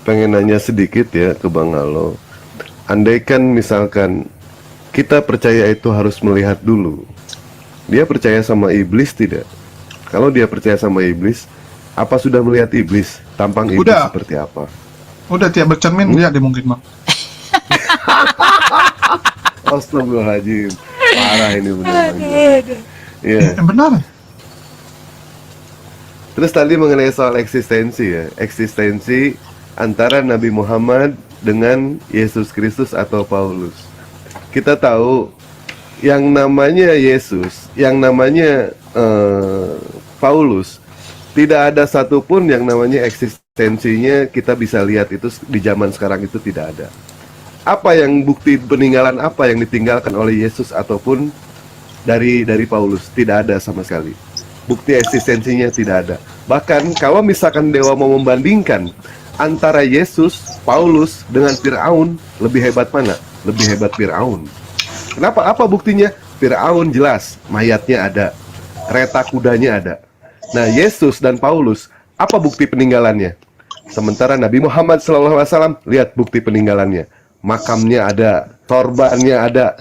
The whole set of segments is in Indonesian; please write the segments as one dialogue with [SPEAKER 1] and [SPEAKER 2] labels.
[SPEAKER 1] pengen nanya sedikit ya ke Bang Alo. Andaikan misalkan kita percaya itu harus melihat dulu. Dia percaya sama iblis tidak? Kalau dia percaya sama iblis, apa sudah melihat iblis? Tampang iblis
[SPEAKER 2] Udah.
[SPEAKER 1] seperti apa?
[SPEAKER 2] Udah tiap bercermin lihat deh mungkin bang.
[SPEAKER 1] Astagfirullahaladzim. Parah ini benar-benar. Iya.
[SPEAKER 2] Benar.
[SPEAKER 1] Terus tadi mengenai soal eksistensi ya. Eksistensi antara Nabi Muhammad dengan Yesus Kristus atau Paulus. Kita tahu yang namanya Yesus, yang namanya Paulus, tidak ada satupun yang namanya eksistensinya kita bisa lihat itu di zaman sekarang itu tidak ada. Apa yang bukti peninggalan apa yang ditinggalkan oleh Yesus ataupun dari Paulus? Tidak ada sama sekali. Bukti eksistensinya tidak ada. Bahkan kalau misalkan Dewa mau membandingkan antara Yesus, Paulus dengan Fir'aun, lebih hebat mana? Lebih hebat Fir'aun. Kenapa? Apa buktinya? Fir'aun jelas, mayatnya ada, kereta kudanya ada. Nah, Yesus dan Paulus, apa bukti peninggalannya? Sementara Nabi Muhammad SAW, lihat bukti peninggalannya. Makamnya ada, sorbannya ada,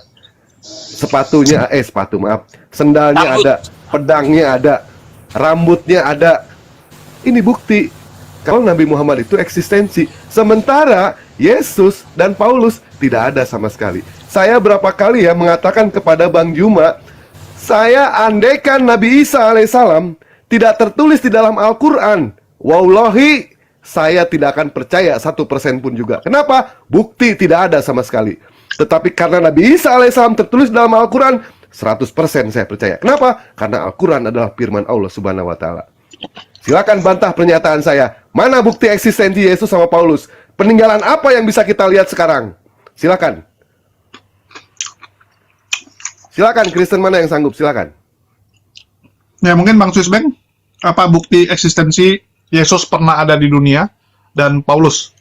[SPEAKER 1] sendalnya ada, pedangnya ada, rambutnya ada. Ini bukti kalau Nabi Muhammad itu eksistensi. Sementara Yesus dan Paulus tidak ada sama sekali. Saya berapa kali ya mengatakan kepada Bang Juma, saya andaikan Nabi Isa alaihissalam tidak tertulis di dalam Al-Quran, wallahi saya tidak akan percaya 1% pun juga. Kenapa? Bukti tidak ada sama sekali. Tetapi karena Nabi Isa alaihissalam tertulis dalam Al-Quran, 100% saya percaya. Kenapa? Karena Al-Quran adalah firman Allah subhanahu wa ta'ala. Silakan bantah pernyataan saya. Mana bukti eksistensi Yesus sama Paulus? Peninggalan apa yang bisa kita lihat sekarang? Silakan. Silakan, Kristen mana yang sanggup? Silakan.
[SPEAKER 2] Ya mungkin Bang Swissbank, apa bukti eksistensi Yesus pernah ada di dunia dan Paulus?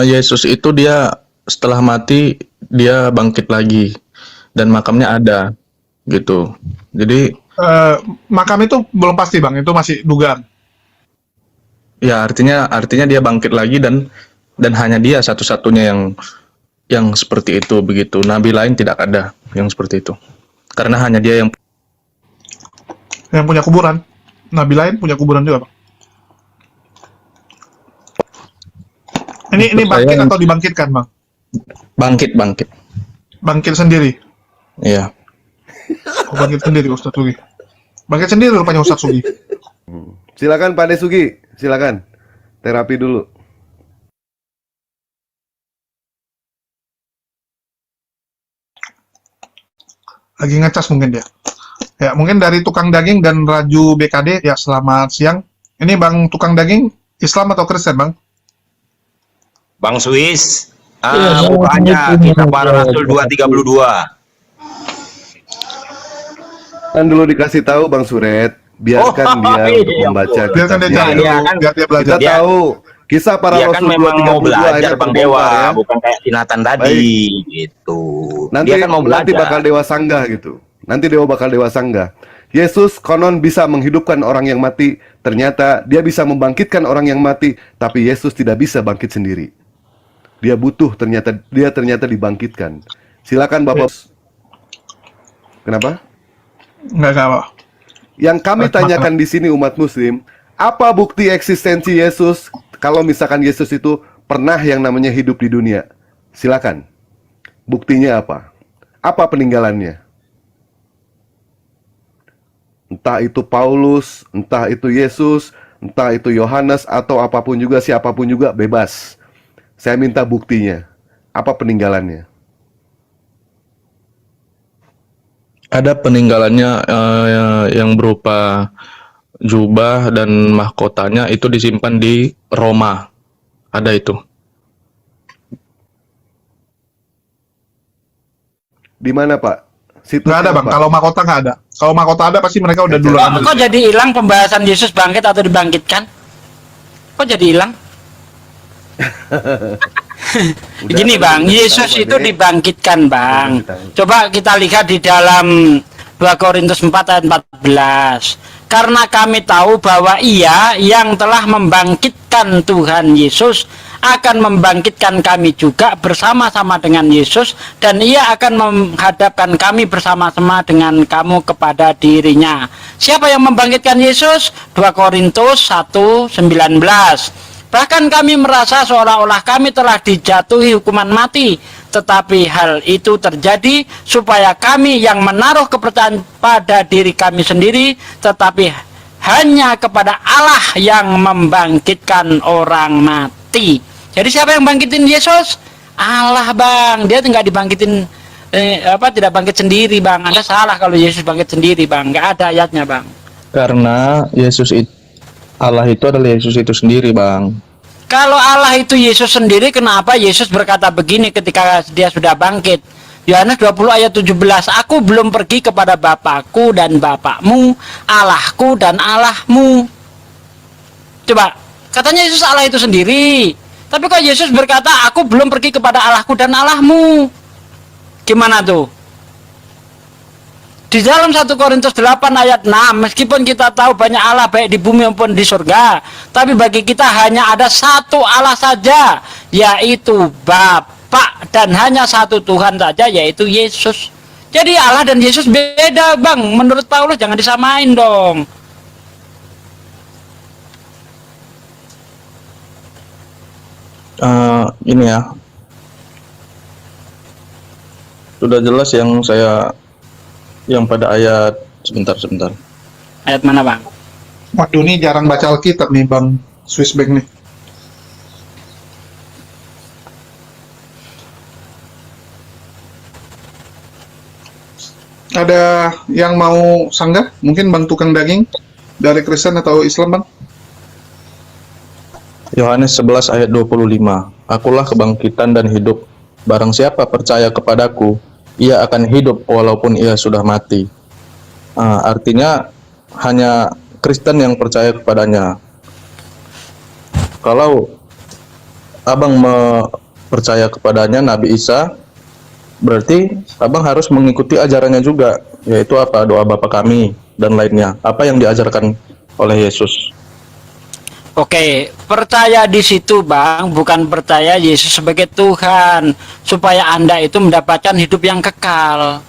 [SPEAKER 3] Yesus itu dia setelah mati dia bangkit lagi dan makamnya ada gitu. Jadi
[SPEAKER 2] Makam itu belum pasti bang, itu masih dugaan.
[SPEAKER 3] ya artinya dia bangkit lagi dan hanya dia satu-satunya yang seperti itu begitu. Nabi lain tidak ada yang seperti itu. Karena hanya dia yang
[SPEAKER 2] punya kuburan. Nabi lain punya kuburan juga bang. Ini bangkit atau dibangkitkan bang?
[SPEAKER 3] bangkit.
[SPEAKER 2] Bangkit sendiri.
[SPEAKER 3] Iya.
[SPEAKER 2] Bangkit sendiri Ustadz Sugi. Bangkit sendiri rupanya Ustadz Sugi.
[SPEAKER 1] Silakan Pak Desugi, silakan. Terapi dulu.
[SPEAKER 2] Lagi ngecas mungkin dia. Ya, mungkin dari tukang daging dan Raju BKD, ya selamat siang. Ini Bang tukang daging, Islam atau Kristen Bang?
[SPEAKER 4] Bang Swiss, bukanya Kitab Para Rasul 232.
[SPEAKER 1] Kan dulu dikasih tahu Bang Suret, biarkan dia untuk membaca
[SPEAKER 2] Biarkan dia
[SPEAKER 1] kitabnya.
[SPEAKER 2] cari, biar dia belajar.
[SPEAKER 1] Kita tahu kisah para
[SPEAKER 4] Dia kan
[SPEAKER 1] Rasul
[SPEAKER 4] memang mau
[SPEAKER 1] 232
[SPEAKER 4] belajar
[SPEAKER 1] akhirnya
[SPEAKER 4] Bang
[SPEAKER 1] terbongkar
[SPEAKER 4] Dewa,
[SPEAKER 1] ya.
[SPEAKER 4] bukan kayak si Nathan tadi gitu.
[SPEAKER 1] Nanti
[SPEAKER 4] Dia kan mau
[SPEAKER 1] nanti
[SPEAKER 4] belajar.
[SPEAKER 1] bakal dewa sanggah gitu. Nanti dewa bakal dewa sanggah. Yesus konon bisa menghidupkan orang yang mati, ternyata dia bisa membangkitkan orang yang mati, tapi Yesus tidak bisa bangkit sendiri. Dia butuh ternyata dibangkitkan. Silakan Bapak. Kenapa?
[SPEAKER 2] Enggak apa.
[SPEAKER 1] Yang kami tanyakan di sini umat muslim, apa bukti eksistensi Yesus kalau misalkan Yesus itu pernah yang namanya hidup di dunia? Silakan. Buktinya apa? Apa peninggalannya? Entah itu Paulus, entah itu Yesus, entah itu Yohanes atau apapun juga, siapapun juga bebas. Saya minta buktinya. Apa peninggalannya?
[SPEAKER 3] Ada peninggalannya yang berupa jubah dan mahkotanya itu disimpan di Roma. Ada itu.
[SPEAKER 1] Di mana, Pak?
[SPEAKER 2] Nggak ada bang,
[SPEAKER 1] Pak?
[SPEAKER 2] kalau mahkota nggak ada. Kalau mahkota ada pasti mereka udah dulu ambil.
[SPEAKER 5] Kok jadi hilang pembahasan Yesus bangkit atau dibangkitkan? Kok jadi hilang? Gini bang, Yesus itu dibangkitkan bang. Coba kita lihat di dalam 2 Korintus 4 ayat 14. karena kami tahu bahwa Ia yang telah membangkitkan Tuhan Yesus akan membangkitkan kami juga bersama-sama dengan Yesus, dan Ia akan menghadapkan kami bersama-sama dengan kamu kepada dirinya. Siapa yang membangkitkan Yesus? 2 Korintus 1:19. Bahkan kami merasa seolah-olah kami telah dijatuhi hukuman mati, tetapi hal itu terjadi supaya kami yang menaruh kepercayaan pada diri kami sendiri, tetapi hanya kepada Allah yang membangkitkan orang mati. Jadi siapa yang bangkitin Yesus? Allah, Bang. Dia nggak dibangkitin tidak bangkit sendiri, Bang. Anda salah kalau Yesus bangkit sendiri, Bang. Nggak ada ayatnya, Bang.
[SPEAKER 3] Karena Allah itu adalah Yesus itu sendiri, Bang.
[SPEAKER 5] Kalau Allah itu Yesus sendiri, kenapa Yesus berkata begini ketika dia sudah bangkit? Yohanes 20 ayat 17, aku belum pergi kepada Bapakku dan Bapakmu, Allahku dan Allahmu. Coba, katanya Yesus Allah itu sendiri. Tapi kok Yesus berkata, aku belum pergi kepada Allahku dan Allahmu. Gimana tuh? Di dalam 1 Korintus 8 ayat 6, meskipun kita tahu banyak Allah baik di bumi maupun di surga, tapi bagi kita hanya ada satu Allah saja, yaitu Bapa, dan hanya satu Tuhan saja, yaitu Yesus. Jadi Allah dan Yesus beda, Bang. Menurut Paulus jangan disamain dong.
[SPEAKER 3] Ini ya, sudah jelas yang pada ayat sebentar.
[SPEAKER 5] Ayat mana, Bang?
[SPEAKER 2] Waduh, ini jarang baca Alkitab nih, Bang Swissbank nih. Ada yang mau sanggah? Mungkin Bang Tukang Daging dari Kristen atau Islam, Bang?
[SPEAKER 3] Yohanes 11 ayat 25. Akulah kebangkitan dan hidup. Barang siapa percaya kepadaku, ia akan hidup walaupun ia sudah mati. Artinya hanya Kristen yang percaya kepadanya. Kalau abang percaya kepadanya Nabi Isa, berarti abang harus mengikuti ajarannya juga, yaitu apa? Doa Bapa kami dan lainnya. Apa yang diajarkan oleh Yesus.
[SPEAKER 5] Oke, percaya di situ, Bang, bukan percaya Yesus sebagai Tuhan, supaya Anda itu mendapatkan hidup yang kekal.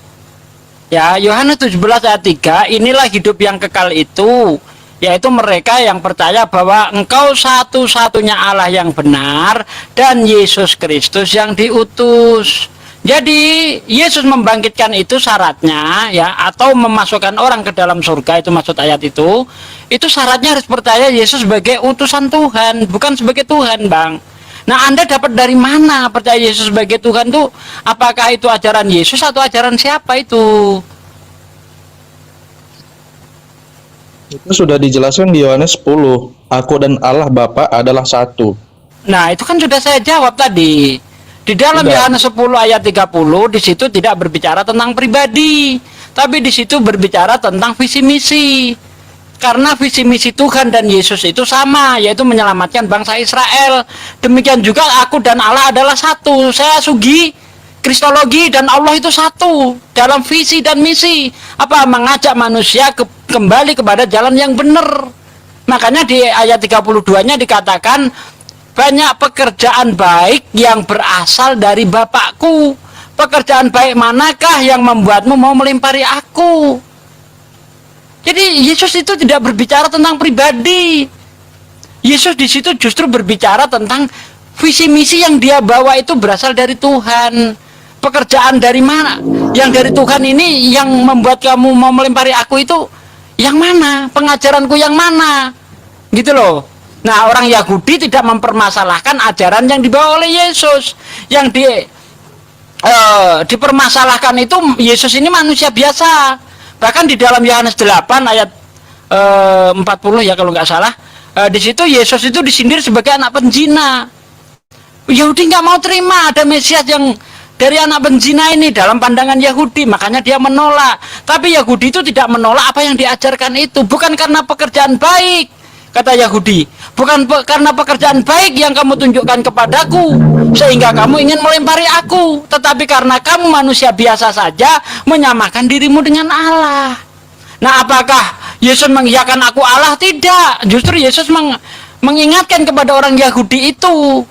[SPEAKER 5] Ya, Yohanes 17 ayat 3, inilah hidup yang kekal itu, yaitu mereka yang percaya bahwa Engkau satu-satunya Allah yang benar dan Yesus Kristus yang diutus. Jadi Yesus membangkitkan itu syaratnya, ya, atau memasukkan orang ke dalam surga, itu maksud ayat itu syaratnya harus percaya Yesus sebagai utusan Tuhan, bukan sebagai Tuhan, Bang. Nah, Anda dapat dari mana percaya Yesus sebagai Tuhan tuh? Apakah itu ajaran Yesus atau ajaran siapa itu?
[SPEAKER 3] Itu sudah dijelaskan di Yohanes 10. Aku dan Allah Bapa adalah satu.
[SPEAKER 5] Nah, itu kan sudah saya jawab tadi. Di dalam Yohanes 10 ayat 30, di situ tidak berbicara tentang pribadi, tapi di situ berbicara tentang visi misi. Karena visi misi Tuhan dan Yesus itu sama, yaitu menyelamatkan bangsa Israel. Demikian juga aku dan Allah adalah satu. Saya sugi Kristologi dan Allah itu satu dalam visi dan misi. Apa? Mengajak manusia kembali kepada jalan yang benar. Makanya di ayat 32-nya dikatakan, banyak pekerjaan baik yang berasal dari Bapakku. Pekerjaan baik manakah yang membuatmu mau melempari aku? Jadi Yesus itu tidak berbicara tentang pribadi. Yesus di situ justru berbicara tentang visi misi yang dia bawa itu berasal dari Tuhan. Pekerjaan dari mana? Yang dari Tuhan ini yang membuat kamu mau melempari aku itu yang mana? Pengajaranku yang mana? Gitu loh. Nah, orang Yahudi tidak mempermasalahkan ajaran yang dibawa oleh Yesus. Yang dipermasalahkan itu Yesus ini manusia biasa. Bahkan di dalam Yohanes 8 ayat 40 ya kalau nggak salah, di situ Yesus itu disindir sebagai anak penzina. Yahudi nggak mau terima ada Mesias yang dari anak penzina ini dalam pandangan Yahudi, makanya dia menolak. Tapi Yahudi itu tidak menolak apa yang diajarkan itu, bukan karena pekerjaan baik, kata Yahudi, bukan karena pekerjaan baik yang kamu tunjukkan kepadaku sehingga kamu ingin melempari aku, tetapi karena kamu manusia biasa saja menyamakan dirimu dengan Allah. Nah, apakah Yesus mengiyakan aku Allah, tidak. Justru Yesus mengingatkan kepada orang Yahudi itu,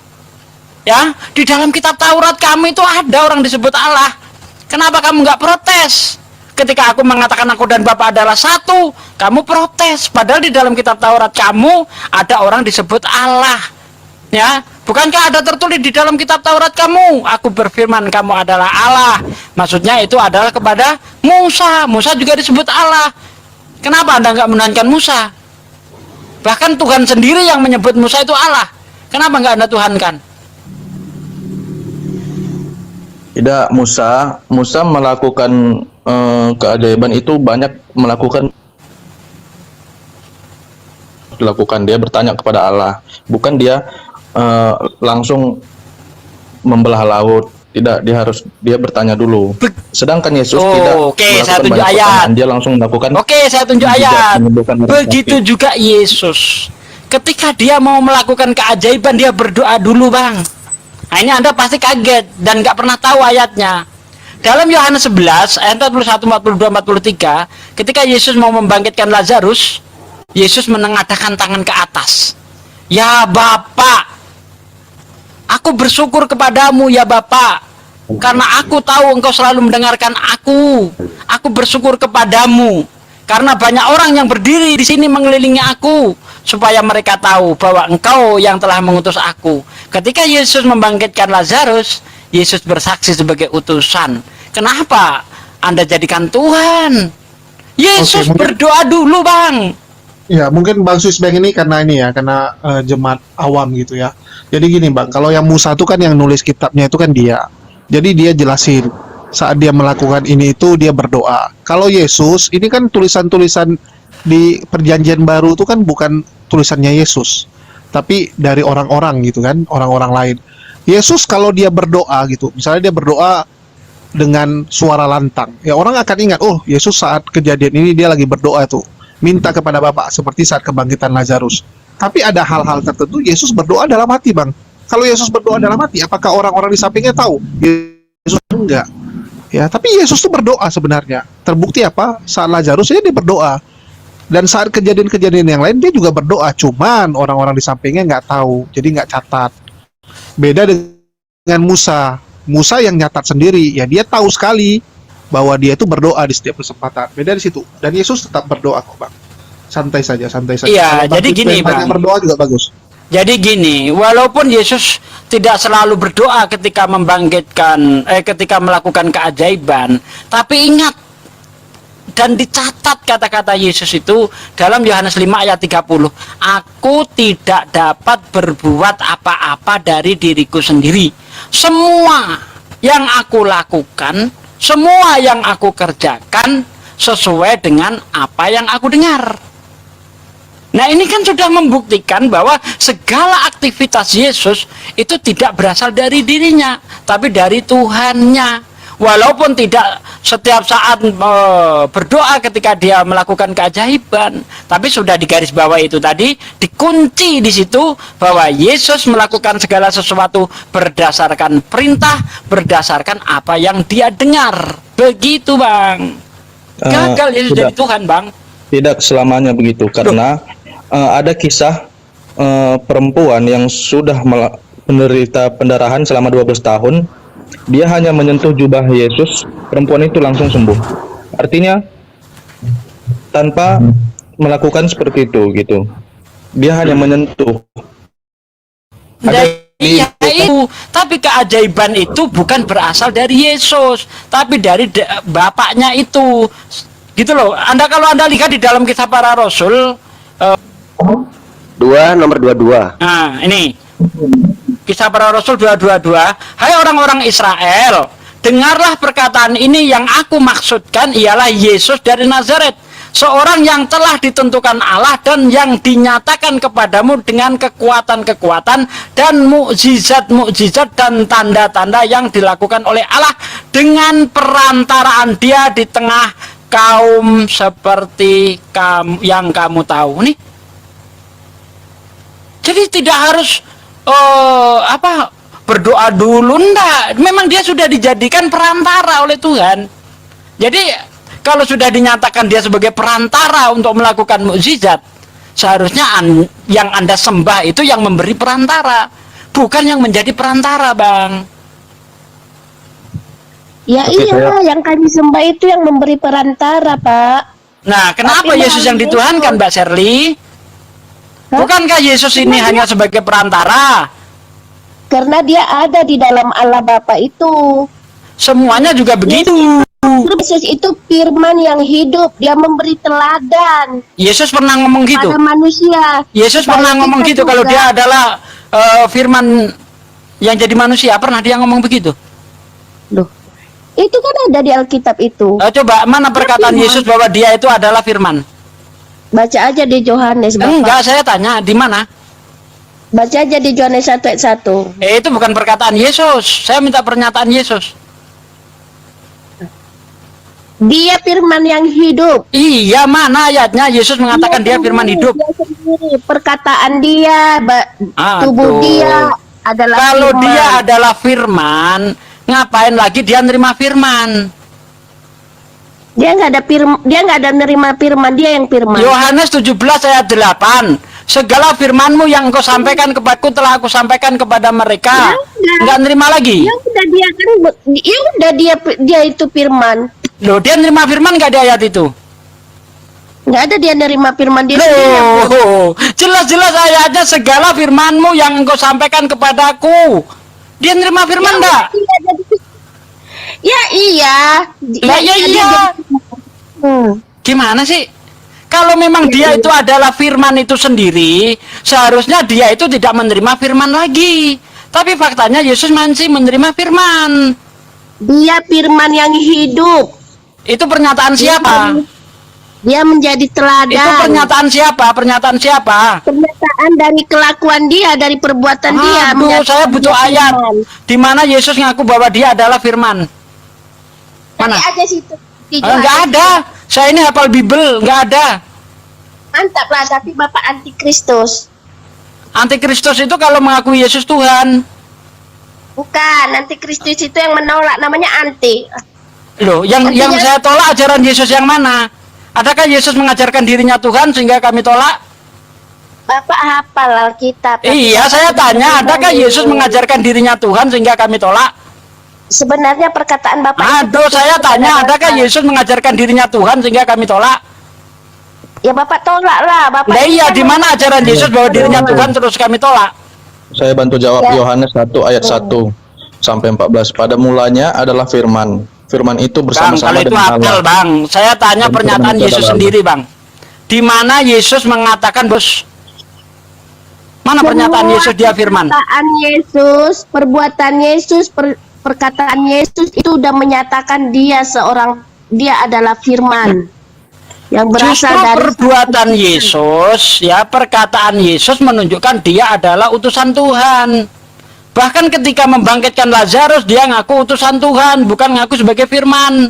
[SPEAKER 5] ya, di dalam kitab Taurat kamu itu ada orang disebut Allah. Kenapa kamu nggak protes? Ketika aku mengatakan aku dan Bapa adalah satu, kamu protes. Padahal di dalam kitab Taurat kamu ada orang disebut Allah. Ya, bukankah ada tertulis di dalam kitab Taurat kamu, aku berfirman kamu adalah Allah. Maksudnya itu adalah kepada Musa. Musa juga disebut Allah. Kenapa Anda nggak menuhankan Musa? Bahkan Tuhan sendiri yang menyebut Musa itu Allah. Kenapa nggak Anda tuhankan?
[SPEAKER 3] Tidak, Musa melakukan keajaiban itu banyak dilakukan. Dia bertanya kepada Allah, bukan dia langsung membelah laut. Tidak, dia bertanya dulu. Sedangkan Yesus tidak
[SPEAKER 5] saya tunjuk
[SPEAKER 3] banyak
[SPEAKER 5] ayat.
[SPEAKER 3] pertanyaan, dia langsung melakukan.
[SPEAKER 5] Saya tunjuk ayat.
[SPEAKER 3] menyembuhkan orang
[SPEAKER 5] Begitu
[SPEAKER 3] sakit.
[SPEAKER 5] juga Yesus. Ketika dia mau melakukan keajaiban, dia berdoa dulu, Bang. Nah, ini Anda pasti kaget dan nggak pernah tahu ayatnya. Dalam Yohanes 11 ayat 41, 42, 43, ketika Yesus mau membangkitkan Lazarus, Yesus menengadahkan tangan ke atas. Ya Bapa, aku bersyukur kepadamu ya Bapa, karena aku tahu engkau selalu mendengarkan aku. Aku bersyukur kepadamu karena banyak orang yang berdiri di sini mengelilingi aku, supaya mereka tahu bahwa engkau yang telah mengutus aku. Ketika Yesus membangkitkan Lazarus, Yesus bersaksi sebagai utusan. Kenapa Anda jadikan Tuhan? Yesus
[SPEAKER 2] Oke, mungkin-
[SPEAKER 5] berdoa dulu, Bang.
[SPEAKER 2] Ya, mungkin Bang Suisbeng ini karena jemaat awam gitu ya. Jadi gini Bang, kalau yang Musa itu kan yang nulis kitabnya itu kan dia. Jadi dia jelasin saat dia melakukan ini itu dia berdoa. Kalau Yesus ini kan tulisan-tulisan di Perjanjian Baru itu kan bukan tulisannya Yesus, tapi dari orang-orang gitu kan, orang-orang lain. Yesus kalau dia berdoa gitu, misalnya dia berdoa dengan suara lantang, ya orang akan ingat, oh Yesus saat kejadian ini dia lagi berdoa tuh, minta kepada Bapa seperti saat kebangkitan Lazarus. Tapi ada hal-hal tertentu Yesus berdoa dalam hati, Bang. Kalau Yesus berdoa dalam hati, apakah orang-orang di sampingnya tahu? Yesus enggak. Ya, tapi Yesus tuh berdoa sebenarnya. Terbukti apa? Saat Lazarus dia berdoa. Dan saat kejadian-kejadian yang lain dia juga berdoa, cuman orang-orang di sampingnya nggak tahu, jadi nggak catat. Beda dengan Musa. Musa yang nyatat sendiri, ya dia tahu sekali bahwa dia itu berdoa di setiap kesempatan. Beda di situ. Dan Yesus tetap berdoa kok, Bang. Santai saja, santai saja.
[SPEAKER 5] Iya,
[SPEAKER 2] Kalau
[SPEAKER 5] jadi gini,
[SPEAKER 2] banyak
[SPEAKER 5] Bang.
[SPEAKER 2] berdoa juga bagus.
[SPEAKER 5] Jadi gini, walaupun Yesus tidak selalu berdoa ketika ketika melakukan keajaiban, tapi ingat dan dicatat kata-kata Yesus itu dalam Yohanes 5 ayat 30. Aku tidak dapat berbuat apa-apa dari diriku sendiri. Semua yang aku lakukan, semua yang aku kerjakan sesuai dengan apa yang aku dengar. Nah, ini kan sudah membuktikan bahwa segala aktivitas Yesus itu tidak berasal dari dirinya, tapi dari Tuhannya. Walaupun tidak setiap saat berdoa ketika dia melakukan keajaiban, tapi sudah digaris bawah itu tadi, dikunci di situ bahwa Yesus melakukan segala sesuatu berdasarkan perintah, berdasarkan apa yang dia dengar. Begitu, Bang. Gagal Yesus jadi Tuhan, Bang.
[SPEAKER 3] Tidak selamanya begitu, karena ada kisah perempuan yang sudah menderita pendarahan selama 12 tahun. Dia hanya menyentuh jubah Yesus, perempuan itu langsung sembuh. Artinya tanpa melakukan seperti itu gitu. Dia hanya menyentuh.
[SPEAKER 5] Iya itu, tapi keajaiban itu bukan berasal dari Yesus, tapi dari bapaknya itu. Gitu loh. Kalau Anda lihat di dalam kisah para rasul,
[SPEAKER 6] nomor 22.
[SPEAKER 5] nah ini Kisah para Rasul 2:22. Hai orang-orang Israel, dengarlah perkataan ini, yang aku maksudkan ialah Yesus dari Nazaret, seorang yang telah ditentukan Allah dan yang dinyatakan kepadamu dengan kekuatan-kekuatan dan mukjizat-mukjizat dan tanda-tanda yang dilakukan oleh Allah dengan perantaraan dia di tengah kaum seperti yang kamu tahu nih. Jadi tidak harus berdoa dulu, enggak. Memang dia sudah dijadikan perantara oleh Tuhan. Jadi Kalau sudah dinyatakan dia sebagai perantara untuk melakukan mukjizat, seharusnya yang Anda sembah itu yang memberi perantara, bukan yang menjadi perantara, Bang.
[SPEAKER 6] Ya
[SPEAKER 3] Tapi
[SPEAKER 6] iya, yang kami sembah itu yang memberi perantara, Pak.
[SPEAKER 5] Nah, kenapa
[SPEAKER 6] Tapi
[SPEAKER 5] Yesus yang
[SPEAKER 6] Yesus-
[SPEAKER 5] dituhankan, Mbak Sherly?
[SPEAKER 6] Hah?
[SPEAKER 5] Bukankah Yesus ini hanya sebagai perantara?
[SPEAKER 6] Karena dia ada di dalam Allah Bapa itu.
[SPEAKER 5] Semuanya juga begitu.
[SPEAKER 6] Yesus itu firman yang hidup, dia memberi teladan
[SPEAKER 5] Yesus pernah ngomong gitu.
[SPEAKER 6] pada manusia.
[SPEAKER 5] Yesus pernah
[SPEAKER 6] Baik
[SPEAKER 5] ngomong
[SPEAKER 6] kita
[SPEAKER 5] gitu kalau
[SPEAKER 6] juga.
[SPEAKER 5] dia adalah firman yang jadi manusia. Pernah dia ngomong begitu?
[SPEAKER 6] Loh, itu kan ada di Alkitab itu.
[SPEAKER 5] Coba mana perkataan
[SPEAKER 6] Firman.
[SPEAKER 5] Yesus bahwa dia itu adalah firman?
[SPEAKER 6] Baca aja di Yohanes, Bapak.
[SPEAKER 5] Enggak, saya tanya di mana?
[SPEAKER 6] Baca aja di Yohanes 1 ayat 1.
[SPEAKER 5] Itu bukan perkataan Yesus. Saya minta pernyataan Yesus.
[SPEAKER 6] Dia firman yang hidup.
[SPEAKER 5] Iya, mana ayatnya Yesus mengatakan dia firman
[SPEAKER 6] sendiri,
[SPEAKER 5] hidup?
[SPEAKER 6] Dia sendiri, perkataan dia,
[SPEAKER 5] Aduh.
[SPEAKER 6] tubuh dia adalah
[SPEAKER 5] Kalau
[SPEAKER 6] firman.
[SPEAKER 5] dia adalah firman, ngapain lagi dia nerima firman?
[SPEAKER 6] Dia nggak ada dia nggak ada nerima firman, dia yang firman.
[SPEAKER 5] Yohanes 17 ayat 8. Segala firmanmu yang engkau sampaikan kepadaku telah aku sampaikan kepada mereka.
[SPEAKER 6] Ya udah.
[SPEAKER 5] Enggak nerima lagi.
[SPEAKER 6] Ya udah dia kan, ya udah dia itu firman.
[SPEAKER 5] Loh, dia nerima firman enggak di ayat itu?
[SPEAKER 6] Nggak ada dia nerima firman dia sendiri yang firman.
[SPEAKER 5] Loh, jelas-jelas ayatnya segala firmanmu yang engkau sampaikan kepadaku. Dia nerima firman enggak?
[SPEAKER 6] Iya, ya iya.
[SPEAKER 5] Lah, ya
[SPEAKER 6] dia
[SPEAKER 5] iya.
[SPEAKER 6] jadi-
[SPEAKER 5] Gimana sih? Kalau memang dia itu adalah firman itu sendiri, seharusnya dia itu tidak menerima firman lagi. Tapi faktanya Yesus masih menerima firman.
[SPEAKER 6] Dia firman yang hidup.
[SPEAKER 5] Itu pernyataan siapa?
[SPEAKER 6] Dia menjadi teladan.
[SPEAKER 5] Itu pernyataan siapa? Pernyataan siapa?
[SPEAKER 6] Pernyataan dari kelakuan dia, dari perbuatan dia.
[SPEAKER 5] Aduh,
[SPEAKER 6] menyatakan
[SPEAKER 5] saya butuh
[SPEAKER 6] dia
[SPEAKER 5] ayat
[SPEAKER 6] firman.
[SPEAKER 5] di mana Yesus ngaku bahwa dia adalah firman. Mana?
[SPEAKER 6] Cari aja situ. Di
[SPEAKER 5] Enggak
[SPEAKER 6] Yohanes.
[SPEAKER 5] ada. Saya ini hafal Bible, enggak ada.
[SPEAKER 6] Mantap lah, tapi Bapak antikristus.
[SPEAKER 5] Antikristus itu kalau mengakui Yesus Tuhan.
[SPEAKER 6] Bukan, antikristus itu yang menolak, namanya anti.
[SPEAKER 5] Loh, yang
[SPEAKER 6] Artinya-
[SPEAKER 5] saya tolak ajaran Yesus yang mana? Adakah Yesus mengajarkan dirinya Tuhan sehingga kami tolak?
[SPEAKER 6] Bapak hafal Alkitab. tapi
[SPEAKER 5] Iya,
[SPEAKER 6] Bapak
[SPEAKER 5] saya
[SPEAKER 6] tidak
[SPEAKER 5] tanya, adakah
[SPEAKER 6] memahami.
[SPEAKER 5] Yesus mengajarkan dirinya Tuhan sehingga kami tolak?
[SPEAKER 6] Sebenarnya perkataan Bapak itu
[SPEAKER 5] Aduh,
[SPEAKER 6] betul
[SPEAKER 5] saya
[SPEAKER 6] kepada
[SPEAKER 5] tanya, adakah
[SPEAKER 6] Bapak.
[SPEAKER 5] Yesus mengajarkan dirinya Tuhan sehingga kami tolak?
[SPEAKER 6] Ya Bapak tolak lah, Bapak.
[SPEAKER 5] Nah
[SPEAKER 6] ini
[SPEAKER 5] iya,
[SPEAKER 6] kan
[SPEAKER 5] di mana ajaran Yesus bahwa dirinya
[SPEAKER 6] Tolak.
[SPEAKER 5] Tuhan terus kami tolak?
[SPEAKER 3] Saya bantu jawab
[SPEAKER 6] Ya.
[SPEAKER 3] Yohanes 1 ayat 1 sampai 14. Pada mulanya adalah firman. Firman itu
[SPEAKER 5] Bang,
[SPEAKER 3] bersama-sama
[SPEAKER 5] kalau itu
[SPEAKER 3] dengan
[SPEAKER 5] akal,
[SPEAKER 3] Allah.
[SPEAKER 5] Bang. Saya tanya
[SPEAKER 3] Dan
[SPEAKER 5] pernyataan
[SPEAKER 3] firman itu
[SPEAKER 5] Yesus
[SPEAKER 3] adalah
[SPEAKER 5] sendiri, Bang. Di mana Yesus mengatakan, Bos? Mana pernyataan
[SPEAKER 6] Semua
[SPEAKER 5] Yesus dia firman?
[SPEAKER 6] Perkataan Yesus, perbuatan Yesus, perkataan Yesus itu udah menyatakan dia adalah firman yang
[SPEAKER 5] Justru
[SPEAKER 6] berasal dari
[SPEAKER 5] perbuatan Yesus, ya perkataan Yesus menunjukkan dia adalah utusan Tuhan. Bahkan ketika membangkitkan Lazarus, dia ngaku utusan Tuhan, bukan ngaku sebagai firman.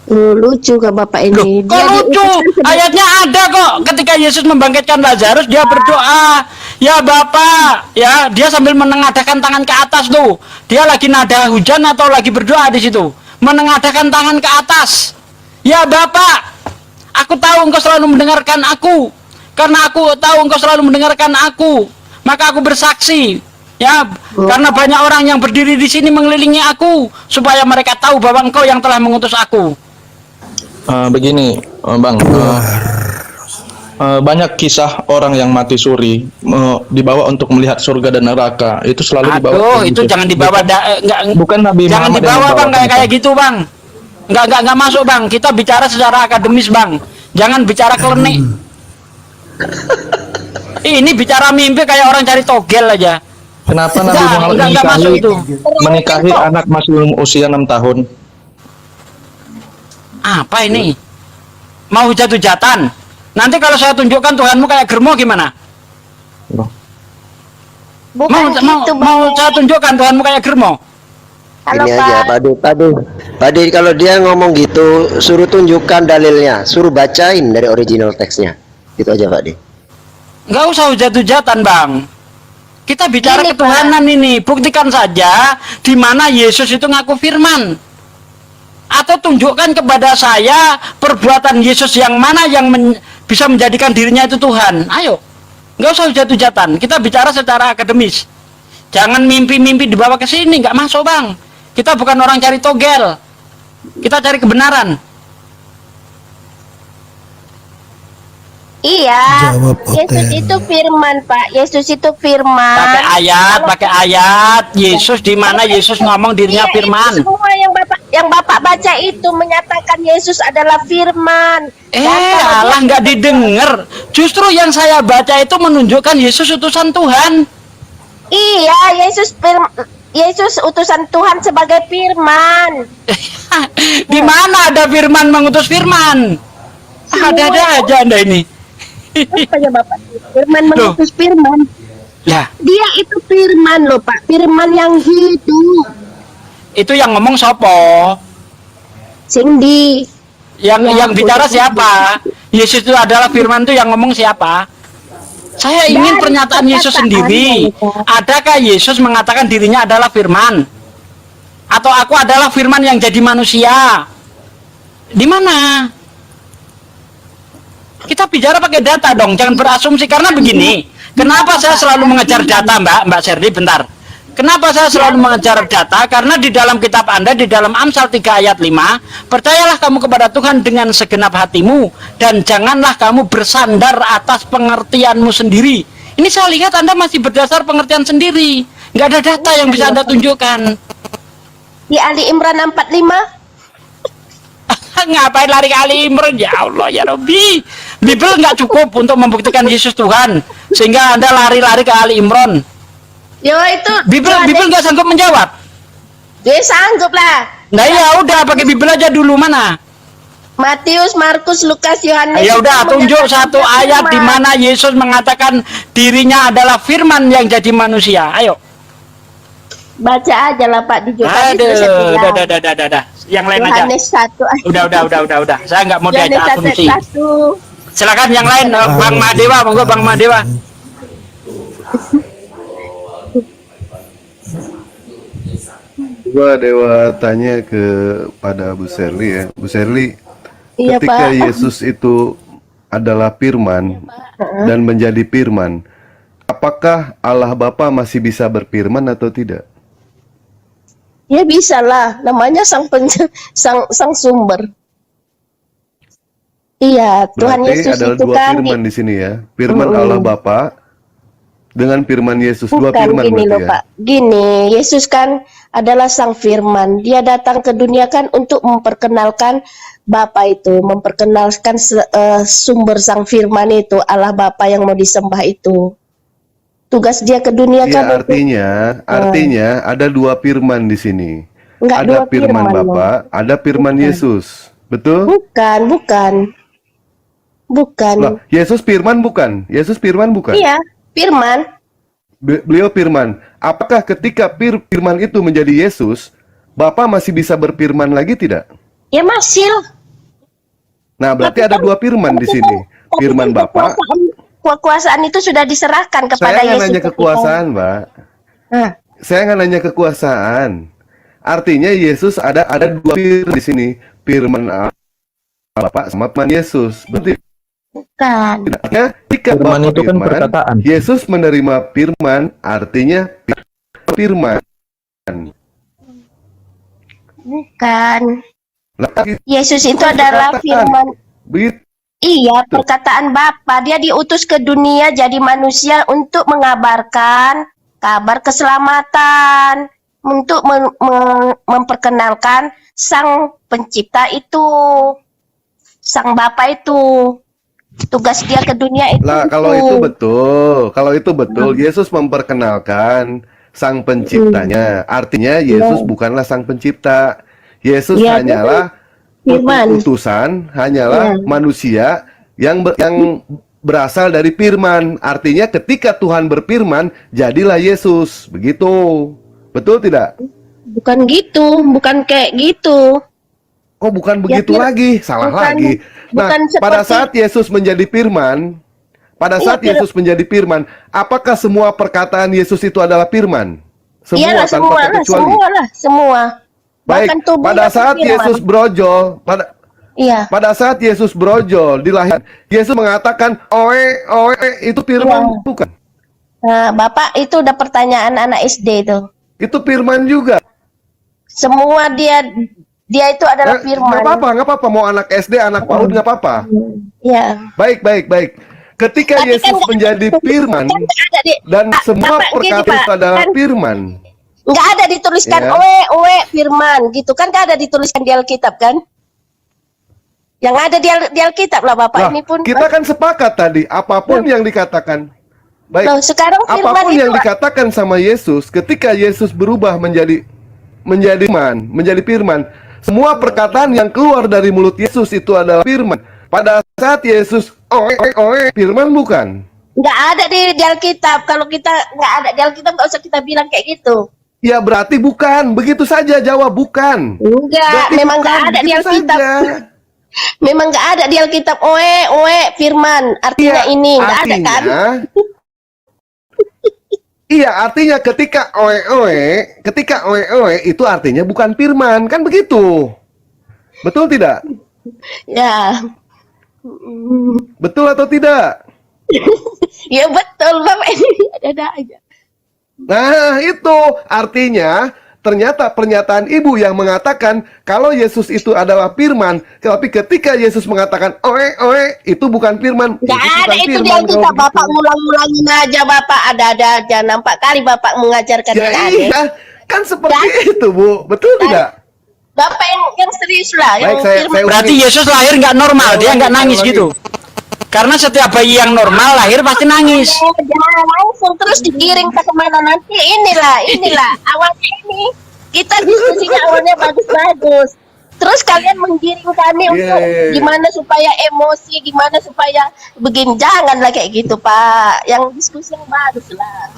[SPEAKER 6] lucu ke Bapak
[SPEAKER 5] Loh,
[SPEAKER 6] ini.
[SPEAKER 5] kok lucu?
[SPEAKER 6] diutuskan sebagai-
[SPEAKER 5] Ayatnya ada kok. Ketika Yesus membangkitkan Lazarus, dia berdoa, ya Bapak, ya dia sambil menengadahkan tangan ke atas tuh. Dia lagi nada hujan atau lagi berdoa di situ, menengadahkan tangan ke atas. Ya Bapak, aku tahu engkau selalu mendengarkan aku. Karena aku tahu engkau selalu mendengarkan aku, maka aku bersaksi. Ya, karena banyak orang yang berdiri di sini mengelilingi aku, supaya mereka tahu bahwa engkau yang telah mengutus aku.
[SPEAKER 3] Begini, Bang. Banyak kisah orang yang mati suri dibawa untuk melihat surga dan neraka. Itu selalu dibawa.
[SPEAKER 5] Aduh,
[SPEAKER 3] ke
[SPEAKER 5] itu
[SPEAKER 3] Yesus.
[SPEAKER 5] jangan dibawa
[SPEAKER 3] Bukan Nabi
[SPEAKER 5] jangan
[SPEAKER 3] Muhammad yang
[SPEAKER 5] dibawa, Bang,
[SPEAKER 3] membawakan
[SPEAKER 5] kayak
[SPEAKER 3] itu.
[SPEAKER 5] gitu, Bang. Enggak masuk, Bang. Kita bicara secara akademis, Bang. Jangan bicara klenik. Ini bicara mimpi kayak orang cari togel aja.
[SPEAKER 3] Kenapa Nabi
[SPEAKER 5] Enggak,
[SPEAKER 3] Muhammad
[SPEAKER 5] enggak masuk itu.
[SPEAKER 3] menikahi anak masih usia 6 tahun?
[SPEAKER 5] Apa ini? Mau hujat-hujatan? Nanti kalau saya tunjukkan Tuhanmu kayak germo gimana?
[SPEAKER 3] Loh,
[SPEAKER 6] Bukan gitu,
[SPEAKER 5] mau
[SPEAKER 6] Bapak.
[SPEAKER 5] saya tunjukkan Tuhanmu kayak germo?
[SPEAKER 6] Kalau
[SPEAKER 7] Ini aja,
[SPEAKER 6] Pak,
[SPEAKER 7] Pade, kalau dia ngomong gitu, suruh tunjukkan dalilnya, suruh bacain dari original teksnya. Gitu aja, Pak De.
[SPEAKER 5] Enggak usah hujat-hujatan, Bang. Kita bicara
[SPEAKER 6] Ini,
[SPEAKER 5] ketuhanan ini. Buktikan saja di mana Yesus itu ngaku firman. Atau tunjukkan kepada saya perbuatan Yesus yang mana yang bisa menjadikan dirinya itu Tuhan. Ayo, nggak usah hujat-hujatan. Kita bicara secara akademis. Jangan mimpi-mimpi dibawa ke sini, nggak masuk bang. Kita bukan orang cari togel. Kita cari kebenaran.
[SPEAKER 6] Iya,
[SPEAKER 8] Jawab
[SPEAKER 6] Yesus
[SPEAKER 8] Oten.
[SPEAKER 6] itu firman, Pak. Yesus itu firman.
[SPEAKER 5] Pakai ayat. Yesus di mana Yesus ngomong dirinya
[SPEAKER 6] Iya,
[SPEAKER 5] firman.
[SPEAKER 6] itu semua yang Bapak baca itu menyatakan Yesus adalah firman.
[SPEAKER 5] Allah nggak didengar. Justru yang saya baca itu menunjukkan Yesus utusan Tuhan.
[SPEAKER 6] Iya, Yesus utusan Tuhan sebagai firman.
[SPEAKER 5] Di mana ada firman mengutus firman? Ada aja Anda ini.
[SPEAKER 6] Apa ya Bapak? Firman
[SPEAKER 5] Loh.
[SPEAKER 6] mengutus firman.
[SPEAKER 5] Ya,
[SPEAKER 6] Dia itu firman loh Pak, firman yang hidup.
[SPEAKER 5] itu yang ngomong sopo?
[SPEAKER 6] Sing
[SPEAKER 5] Yang bicara siapa? Yesus itu adalah firman itu yang ngomong siapa? Saya ingin
[SPEAKER 6] Dari
[SPEAKER 5] pernyataan Yesus
[SPEAKER 6] perkataan
[SPEAKER 5] sendiri.
[SPEAKER 6] mereka.
[SPEAKER 5] Adakah Yesus mengatakan dirinya adalah firman? Atau aku adalah firman yang jadi manusia? Di mana? Kita bicara pakai data dong, jangan berasumsi. Karena begini, kenapa saya selalu mengejar data, Mbak Sherly, bentar. Kenapa saya selalu mengejar data? Karena di dalam kitab Anda, di dalam Amsal 3 ayat 5, percayalah kamu kepada Tuhan dengan segenap hatimu, dan janganlah kamu bersandar atas pengertianmu sendiri. Ini saya lihat Anda masih berdasar pengertian sendiri. Nggak ada data yang bisa Anda tunjukkan.
[SPEAKER 6] Di Ali Imran 45.
[SPEAKER 5] Ngapain lari ke Ali Imran? Ya Allah, ya Rabbi. Bible nggak cukup untuk membuktikan Yesus Tuhan, sehingga Anda lari-lari ke Ali Imran.
[SPEAKER 6] Yo itu
[SPEAKER 5] Bible nggak sanggup menjawab.
[SPEAKER 6] Dia sanggup lah.
[SPEAKER 5] Nah ya udah, pakai Bible aja dulu. Mana?
[SPEAKER 6] Matius, Markus, Lukas, Yohanes.
[SPEAKER 5] Ya udah,
[SPEAKER 6] itu
[SPEAKER 5] tunjuk
[SPEAKER 6] menyatakan
[SPEAKER 5] satu
[SPEAKER 6] dia
[SPEAKER 5] ayat di
[SPEAKER 6] firman.
[SPEAKER 5] mana Yesus mengatakan dirinya adalah firman yang jadi manusia. Ayo.
[SPEAKER 6] Baca aja lah Pak di Yohanes
[SPEAKER 5] Aduh, dah. Yang lain aja.
[SPEAKER 6] Yohanes 1.
[SPEAKER 5] Udah. Saya nggak mau
[SPEAKER 6] Yohanes
[SPEAKER 5] diajak asumsi.
[SPEAKER 6] 1.
[SPEAKER 5] Silakan yang lain, Bang Madewa, monggo Bang Madewa.
[SPEAKER 1] Coba Dewa tanya kepada Bu Sherly ya. Bu Sherly,
[SPEAKER 6] Iya
[SPEAKER 1] ketika
[SPEAKER 6] Pak.
[SPEAKER 1] Yesus itu adalah firman dan menjadi firman, apakah Allah Bapa masih bisa berfirman atau tidak?
[SPEAKER 6] Ya bisa lah, namanya sang sumber. Iya, Tuhan
[SPEAKER 1] Berarti
[SPEAKER 6] Yesus
[SPEAKER 1] adalah
[SPEAKER 6] itu
[SPEAKER 1] dua
[SPEAKER 6] kan
[SPEAKER 1] firman di sini ya. Firman Allah Bapa dengan firman Yesus, dua
[SPEAKER 6] bukan
[SPEAKER 1] firman
[SPEAKER 6] gini
[SPEAKER 1] berarti
[SPEAKER 6] loh
[SPEAKER 1] ya.
[SPEAKER 6] Pak. Gini, Yesus kan adalah sang firman. Dia datang ke dunia kan untuk memperkenalkan Bapa itu, memperkenalkan sumber sang firman itu, Allah Bapa yang mau disembah itu. Tugas dia ke dunia
[SPEAKER 1] Iya,
[SPEAKER 6] kan
[SPEAKER 1] artinya ada dua firman di sini.
[SPEAKER 6] Enggak
[SPEAKER 1] Ada
[SPEAKER 6] dua
[SPEAKER 1] firman
[SPEAKER 6] firman,
[SPEAKER 1] Bapa, ada firman Yesus. Betul?
[SPEAKER 6] Bukan.
[SPEAKER 1] Loh, Yesus firman bukan? Yesus firman bukan?
[SPEAKER 6] Iya, firman.
[SPEAKER 1] Beliau firman. Apakah ketika firman itu menjadi Yesus, Bapa masih bisa berfirman lagi tidak?
[SPEAKER 6] Ya masih.
[SPEAKER 1] Nah, berarti ada dua firman di sini. Firman Bapa.
[SPEAKER 6] Kekuasaan itu sudah diserahkan kepada
[SPEAKER 1] Saya nggak
[SPEAKER 6] Yesus.
[SPEAKER 1] nanya kekuasaan, Mbak.
[SPEAKER 6] Hah.
[SPEAKER 1] Saya nggak nanya kekuasaan. Artinya Yesus ada dua firman di sini. Firman Allah Bapa sama firman Yesus. Berarti
[SPEAKER 6] Bukan.
[SPEAKER 1] artinya ketika
[SPEAKER 3] Firman
[SPEAKER 1] Bapa
[SPEAKER 3] itu kan perkataan.
[SPEAKER 1] Yesus menerima firman, artinya firman.
[SPEAKER 6] Bukan.
[SPEAKER 1] Lah,
[SPEAKER 6] Yesus itu
[SPEAKER 1] Bukan
[SPEAKER 6] adalah
[SPEAKER 1] perkataan.
[SPEAKER 6] firman.
[SPEAKER 1] begitu.
[SPEAKER 6] Iya, perkataan Bapa. Dia diutus ke dunia jadi manusia untuk mengabarkan kabar keselamatan, untuk memperkenalkan sang pencipta itu, sang Bapa itu. Tugas dia ke dunia itu.
[SPEAKER 1] Lah, kalau itu betul, Yesus memperkenalkan sang penciptanya. Artinya Yesus bukanlah sang pencipta. Yesus
[SPEAKER 6] Iya,
[SPEAKER 1] hanyalah
[SPEAKER 6] firman.
[SPEAKER 1] utusan, hanyalah manusia yang berasal dari firman. Artinya ketika Tuhan berfirman, jadilah Yesus. Begitu. Betul tidak?
[SPEAKER 6] Bukan gitu, bukan kayak gitu.
[SPEAKER 1] Oh, bukan begitu
[SPEAKER 6] fir-
[SPEAKER 1] lagi, salah
[SPEAKER 6] bukan-
[SPEAKER 1] lagi. Nah,
[SPEAKER 6] bukan
[SPEAKER 1] pada
[SPEAKER 6] seperti-
[SPEAKER 1] saat Yesus menjadi firman, Yesus menjadi firman, apakah semua perkataan Yesus itu adalah firman? Semua
[SPEAKER 6] Iyalah,
[SPEAKER 1] tanpa
[SPEAKER 6] semua lah,
[SPEAKER 1] terkecuali.
[SPEAKER 6] semua.
[SPEAKER 1] Baik,
[SPEAKER 6] Bahkan tubuhnya
[SPEAKER 1] pada saat
[SPEAKER 6] firman.
[SPEAKER 1] Yesus brojol,
[SPEAKER 6] Iya.
[SPEAKER 1] pada saat Yesus brojol dilahirkan, Yesus mengatakan oe oe, itu firman
[SPEAKER 6] Iya.
[SPEAKER 1] bukan?
[SPEAKER 6] Nah, Bapak itu udah pertanyaan anak SD itu.
[SPEAKER 1] Itu firman juga.
[SPEAKER 6] Semua dia itu adalah firman.
[SPEAKER 1] Nggak apa-apa, mau anak SD, anak PAUD nggak apa-apa.
[SPEAKER 6] Iya.
[SPEAKER 1] Baik. Ketika
[SPEAKER 6] Tapi
[SPEAKER 1] Yesus
[SPEAKER 6] kan nggak-
[SPEAKER 1] menjadi firman
[SPEAKER 6] kan nggak ada
[SPEAKER 1] dan
[SPEAKER 6] Pak,
[SPEAKER 1] semua
[SPEAKER 6] Bapak, gini,
[SPEAKER 1] perkataan
[SPEAKER 6] Pak,
[SPEAKER 1] itu adalah
[SPEAKER 6] kan
[SPEAKER 1] firman.
[SPEAKER 6] nggak ada dituliskan
[SPEAKER 1] Ya.
[SPEAKER 6] oe firman gitu kan, nggak ada dituliskan di Alkitab kan? Yang ada di Alkitab lah Bapak,
[SPEAKER 1] Lah,
[SPEAKER 6] ini pun.
[SPEAKER 1] kita kan sepakat tadi, apapun yang dikatakan. Baik,
[SPEAKER 6] Loh, sekarang firman
[SPEAKER 1] apapun
[SPEAKER 6] itu
[SPEAKER 1] yang dikatakan sama Yesus, ketika Yesus berubah menjadi firman, semua perkataan yang keluar dari mulut Yesus itu adalah firman. Pada saat Yesus oe, firman bukan?
[SPEAKER 6] nggak ada di Alkitab. Kalau kita nggak ada di Alkitab, nggak usah kita bilang kayak gitu.
[SPEAKER 1] Ya berarti bukan, begitu saja jawab bukan.
[SPEAKER 6] Enggak,
[SPEAKER 1] Berarti
[SPEAKER 6] memang
[SPEAKER 1] bukan,
[SPEAKER 6] nggak ada di
[SPEAKER 1] begitu
[SPEAKER 6] Alkitab.
[SPEAKER 1] saja.
[SPEAKER 6] Memang nggak ada di Alkitab oe firman. Artinya
[SPEAKER 1] Iya,
[SPEAKER 6] ini nggak ada kan?
[SPEAKER 1] Iya, artinya ketika oe itu artinya bukan firman, kan begitu? Betul tidak?
[SPEAKER 6] Ya,
[SPEAKER 1] Betul atau tidak?
[SPEAKER 6] ya betul Bapak, ini ada aja.
[SPEAKER 1] Nah, itu artinya ternyata pernyataan ibu yang mengatakan kalau Yesus itu adalah firman, tapi ketika Yesus mengatakan oe, itu bukan firman.
[SPEAKER 6] Nggak
[SPEAKER 1] Yesus
[SPEAKER 6] ada
[SPEAKER 1] bukan
[SPEAKER 6] itu di
[SPEAKER 1] firman,
[SPEAKER 6] Alkitab.
[SPEAKER 1] kalau
[SPEAKER 6] Bapak
[SPEAKER 1] begitu.
[SPEAKER 6] ngulang-ngulangin aja Bapak. Ada aja. Nampak kali Bapak mengajarkan
[SPEAKER 1] Ya
[SPEAKER 6] yang aneh.
[SPEAKER 1] iya, kan seperti itu, Bu. Betul tidak?
[SPEAKER 6] Bapak yang serius lah.
[SPEAKER 1] Baik,
[SPEAKER 6] yang
[SPEAKER 1] saya
[SPEAKER 6] firman.
[SPEAKER 5] Berarti Yesus lahir nggak normal, dia nggak nangis gitu. Karena setiap bayi yang normal lahir pasti nangis.
[SPEAKER 6] Jangan langsung terus digiring ke kemana nanti. Inilah awalnya ini kita diskusinya awalnya bagus-bagus. Terus kalian menggiring kami untuk
[SPEAKER 1] Iya.
[SPEAKER 6] gimana supaya emosi, gimana supaya begini. Janganlah kayak gitu Pak. Yang diskusi yang bagus lah.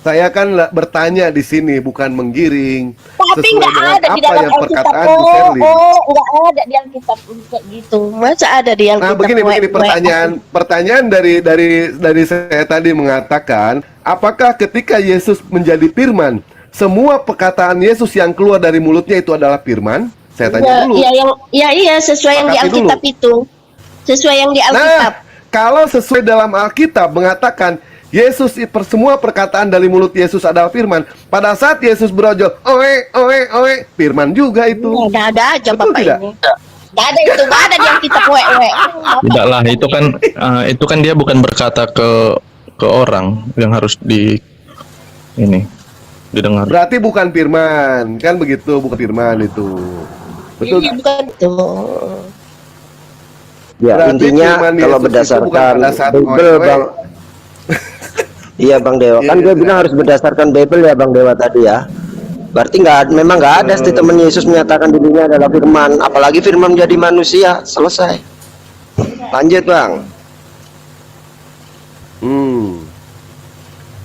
[SPEAKER 1] Saya kan bertanya di sini, bukan menggiring.
[SPEAKER 6] Tapi
[SPEAKER 1] Sesuai
[SPEAKER 6] nggak
[SPEAKER 1] dengan
[SPEAKER 6] ada di
[SPEAKER 1] apa
[SPEAKER 6] dalam
[SPEAKER 1] yang
[SPEAKER 6] Alkitab.
[SPEAKER 1] perkataan Bu Sherly.
[SPEAKER 6] Nggak ada di Alkitab kayak gitu. Masa ada di Alkitab?
[SPEAKER 1] Nah, begini pertanyaan dari saya tadi mengatakan, apakah ketika Yesus menjadi firman, semua perkataan Yesus yang keluar dari mulutnya itu adalah firman? Saya tanya dulu.
[SPEAKER 6] Iya, sesuai yang di
[SPEAKER 1] Sepakati dulu.
[SPEAKER 6] Alkitab itu. Sesuai yang di Alkitab.
[SPEAKER 1] Nah, kalau sesuai dalam Alkitab mengatakan Yesus semua perkataan dari mulut Yesus adalah firman. Pada saat Yesus berojol, oe, firman juga itu.
[SPEAKER 6] Nggak ada aja
[SPEAKER 1] Betul
[SPEAKER 6] Bapak
[SPEAKER 1] tidak?
[SPEAKER 6] ini. Nggak ada itu, nggak ada di Alkitab we.
[SPEAKER 3] Tidaklah, itu kan dia bukan berkata ke orang yang harus didengar.
[SPEAKER 1] Berarti bukan firman, kan begitu, bukan firman itu. Betul.
[SPEAKER 6] Ini bukan itu.
[SPEAKER 7] Ya,
[SPEAKER 1] Berarti
[SPEAKER 7] intinya
[SPEAKER 1] firman
[SPEAKER 7] kalau
[SPEAKER 1] Yesus itu bukan
[SPEAKER 7] berdasarkan
[SPEAKER 1] pada saat
[SPEAKER 7] Bible,
[SPEAKER 1] oe.
[SPEAKER 7] Bang. Iya, Bang Dewa. Kan
[SPEAKER 1] Iya,
[SPEAKER 7] gue
[SPEAKER 1] iya.
[SPEAKER 7] bilang harus berdasarkan Bible ya, Bang Dewa tadi ya. Berarti memang nggak ada statement Yesus menyatakan dirinya adalah firman, apalagi firman menjadi manusia. Selesai. Lanjut, Bang.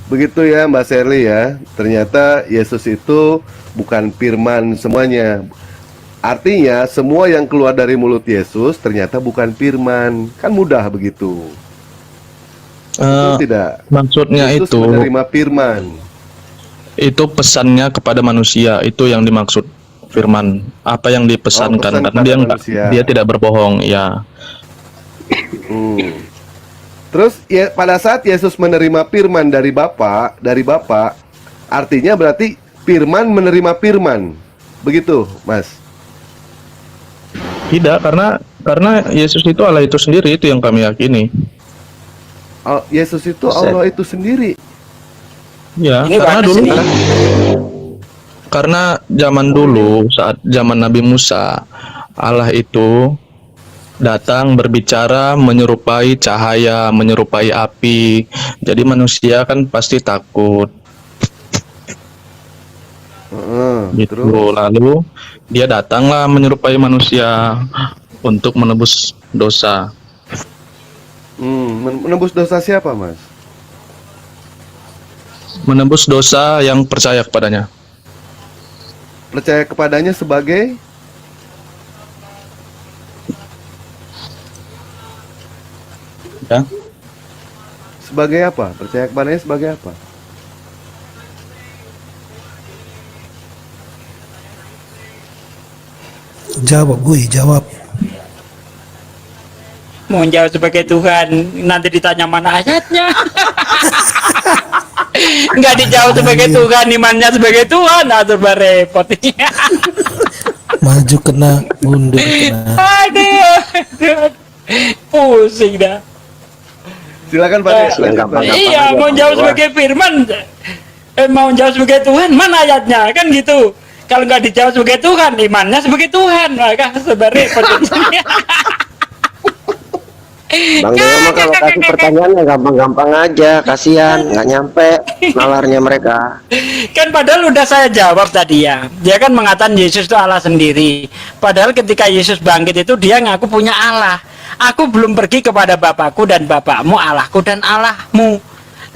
[SPEAKER 1] Begitu ya Mbak Sherly ya. Ternyata Yesus itu bukan firman semuanya. Artinya semua yang keluar dari mulut Yesus ternyata bukan firman. Kan mudah begitu. Betul tidak?
[SPEAKER 3] Maksudnya
[SPEAKER 1] Yesus
[SPEAKER 3] itu
[SPEAKER 1] menerima firman.
[SPEAKER 3] pesannya kepada manusia, itu yang dimaksud firman. Apa yang dipesankan,
[SPEAKER 1] pesan
[SPEAKER 3] karena
[SPEAKER 1] kepada manusia.
[SPEAKER 3] dia tidak berbohong, ya.
[SPEAKER 1] Terus ya, pada saat Yesus menerima firman dari Bapa, artinya berarti firman menerima firman. Begitu, Mas.
[SPEAKER 3] Tidak, karena Yesus itu Allah itu sendiri, itu yang kami yakini.
[SPEAKER 1] Yesus itu Allah itu sendiri.
[SPEAKER 3] Ya,
[SPEAKER 4] Ini
[SPEAKER 3] karena
[SPEAKER 4] bagus
[SPEAKER 3] dulu
[SPEAKER 4] ini.
[SPEAKER 3] karena zaman dulu, saat zaman Nabi Musa, Allah itu datang berbicara menyerupai cahaya, menyerupai api. Jadi manusia kan pasti takut. Gitu.
[SPEAKER 1] Terus
[SPEAKER 3] Lalu dia datanglah menyerupai manusia untuk menebus dosa.
[SPEAKER 1] menembus dosa siapa, Mas?
[SPEAKER 3] Menebus dosa yang percaya kepadanya.
[SPEAKER 1] Percaya kepadanya sebagai
[SPEAKER 3] Ya.
[SPEAKER 1] sebagai apa? Percaya kepadanya sebagai apa?
[SPEAKER 8] Jawab, gue jawab.
[SPEAKER 5] Mau jawab sebagai Tuhan, nanti ditanya mana ayatnya. Nggak dijawab sebagai Tuhan, imannya sebagai Tuhan, atau repot.
[SPEAKER 8] Maju kena, mundur kena.
[SPEAKER 5] Aduh, pusing dah.
[SPEAKER 1] Silakan Pak.
[SPEAKER 7] Yang gampang-gampang
[SPEAKER 5] Iya,
[SPEAKER 7] aja,
[SPEAKER 5] mau jawab
[SPEAKER 7] Bang.
[SPEAKER 5] sebagai firman, mau jawab sebagai Tuhan, mana ayatnya? Kan gitu. Kalau nggak dijawab sebagai Tuhan, imannya sebagai Tuhan, maka sebenarnya
[SPEAKER 7] Bang Dewa mah kalau kasih pertanyaannya gampang-gampang aja, kasihan nggak nyampe nalarnya mereka.
[SPEAKER 5] kan padahal udah saya jawab tadi ya. Dia kan mengatakan Yesus itu Allah sendiri. Padahal ketika Yesus bangkit itu dia ngaku punya Allah. Aku belum pergi kepada Bapakku dan Bapakmu, Allahku dan Allahmu.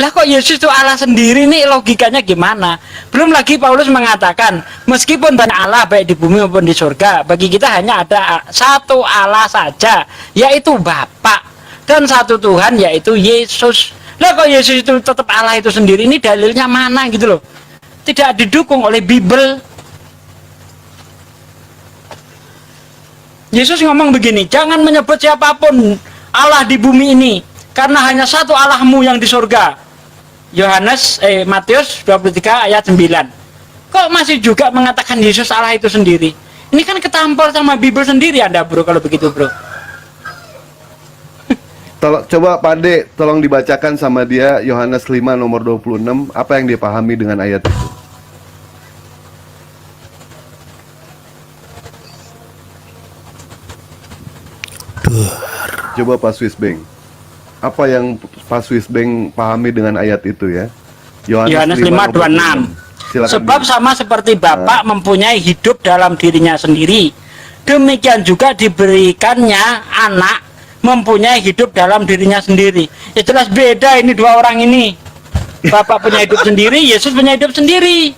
[SPEAKER 5] Lah kok Yesus itu Allah sendiri nih, logikanya gimana? Belum lagi Paulus mengatakan, meskipun banyak Allah baik di bumi maupun di surga, bagi kita hanya ada satu Allah saja, yaitu Bapa, dan satu Tuhan yaitu Yesus. Lah kok Yesus itu tetap Allah itu sendiri, ini dalilnya mana gitu loh? Tidak didukung oleh Bible. Yesus ngomong begini, jangan menyebut siapapun Allah di bumi ini, karena hanya satu Allahmu yang di surga. Matius 23 ayat 9. Kok masih juga mengatakan Yesus Allah itu sendiri? Ini kan ketampol sama Bible sendiri Anda bro, kalau begitu bro.
[SPEAKER 1] Coba Pak Ade, tolong dibacakan sama dia Yohanes 5 nomor 26, apa yang dia pahami dengan ayat itu? Coba Pak Swissbeng. Apa yang Pak Swissbeng pahami dengan ayat itu ya?
[SPEAKER 5] Yohanes 5:26.
[SPEAKER 1] Silakan.
[SPEAKER 5] Sebab sama seperti Bapa mempunyai hidup dalam dirinya sendiri, demikian juga diberikannya anak mempunyai hidup dalam dirinya sendiri. Ya jelas beda ini dua orang ini. Bapa punya hidup sendiri, Yesus punya hidup sendiri.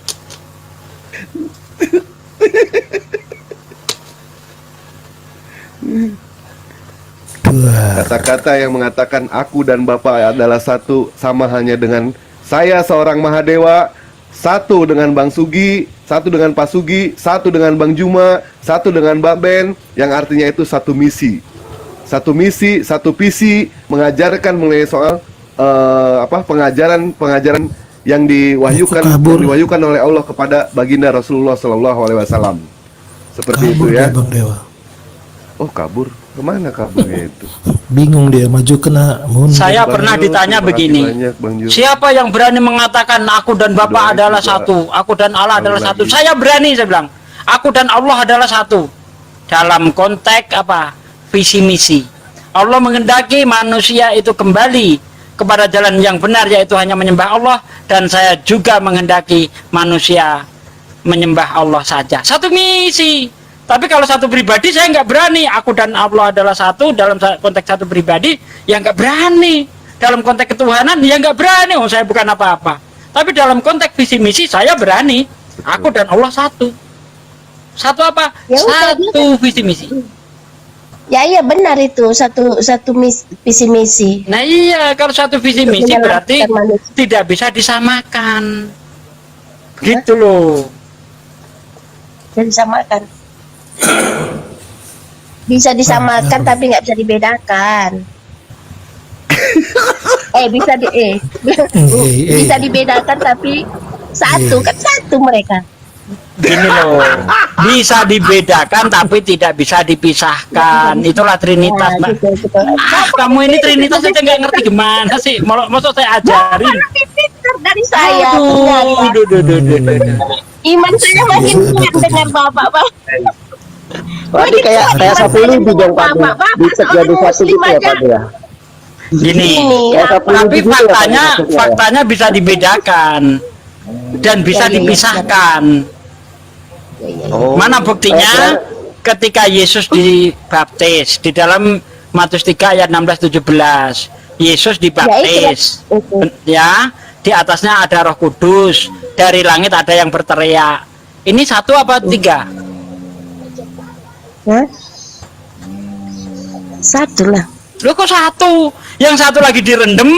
[SPEAKER 1] Kata-kata yang mengatakan aku dan Bapa adalah satu sama hanya dengan saya seorang Mahadewa, satu dengan Bang Sugi, satu dengan Pak Sugi, satu dengan Bang Juma, satu dengan Mbak Ben, yang artinya itu satu misi. Satu misi, satu visi, mengajarkan mengenai soal pengajaran yang diwahyukan oleh Allah kepada baginda Rasulullah Shallallahu Alaihi Wasallam. Seperti
[SPEAKER 8] Kabur
[SPEAKER 1] itu ya.
[SPEAKER 8] dia, Bang Dewa.
[SPEAKER 1] Oh kabur, kemana kaburnya itu?
[SPEAKER 8] Bingung dia, maju kena, mundur.
[SPEAKER 5] Saya
[SPEAKER 1] Bang
[SPEAKER 5] pernah
[SPEAKER 1] Jo,
[SPEAKER 5] ditanya
[SPEAKER 1] terima kasih
[SPEAKER 5] begini,
[SPEAKER 1] banyak, Bang Jo.
[SPEAKER 5] siapa yang berani mengatakan aku dan Bapa
[SPEAKER 1] Doa
[SPEAKER 5] adalah
[SPEAKER 1] juga.
[SPEAKER 5] satu, aku dan Allah adalah
[SPEAKER 1] Lagi.
[SPEAKER 5] satu? Saya berani, saya bilang, aku dan Allah adalah satu. Dalam konteks apa? Visi misi. Allah menghendaki manusia itu kembali kepada jalan yang benar, yaitu hanya menyembah Allah, dan saya juga menghendaki manusia menyembah Allah saja. Satu misi. Tapi kalau satu pribadi saya nggak berani. Aku dan Allah adalah satu dalam konteks satu pribadi, ya nggak berani. Dalam konteks ketuhanan, ya nggak berani. Oh, saya bukan apa-apa. Tapi dalam konteks visi misi saya berani. Aku dan Allah satu. Satu apa?
[SPEAKER 6] Ya udah,
[SPEAKER 5] Satu visi misi.
[SPEAKER 6] Ya iya benar itu satu visi misi.
[SPEAKER 5] Nah iya, kalau satu visi misi berarti
[SPEAKER 6] Menyelamatkan manusia.
[SPEAKER 5] tidak bisa disamakan. Gitu loh.
[SPEAKER 6] Bisa disamakan. Bisa disamakan tapi nggak bisa dibedakan. Bisa dibedakan tapi satu kan satu mereka.
[SPEAKER 5] Gini loh, bisa dibedakan tapi tidak bisa dipisahkan. Itulah Trinitas, Mbak. Kamu ini Trinitas aja nggak ngerti gimana sih? Maksud saya ajarin.
[SPEAKER 6] Pintar dari saya. Iman saya makin kuat dengan bapak.
[SPEAKER 7] Berarti kayak sapu lidi dong Pak De. Bisa jadi satu gitu ya Pak De ya.
[SPEAKER 5] Gini, tapi faktanya bisa dibedakan dan bisa dipisahkan.
[SPEAKER 7] Oh.
[SPEAKER 5] Mana buktinya? Ketika Yesus dibaptis di dalam Matius 3 ayat 16-17, Yesus dibaptis, ya, di atasnya ada Roh Kudus, dari langit ada yang berteriak. Ini satu apa tiga?
[SPEAKER 6] Hah? Satu lah.
[SPEAKER 5] Loh kok satu? Yang satu lagi direndam,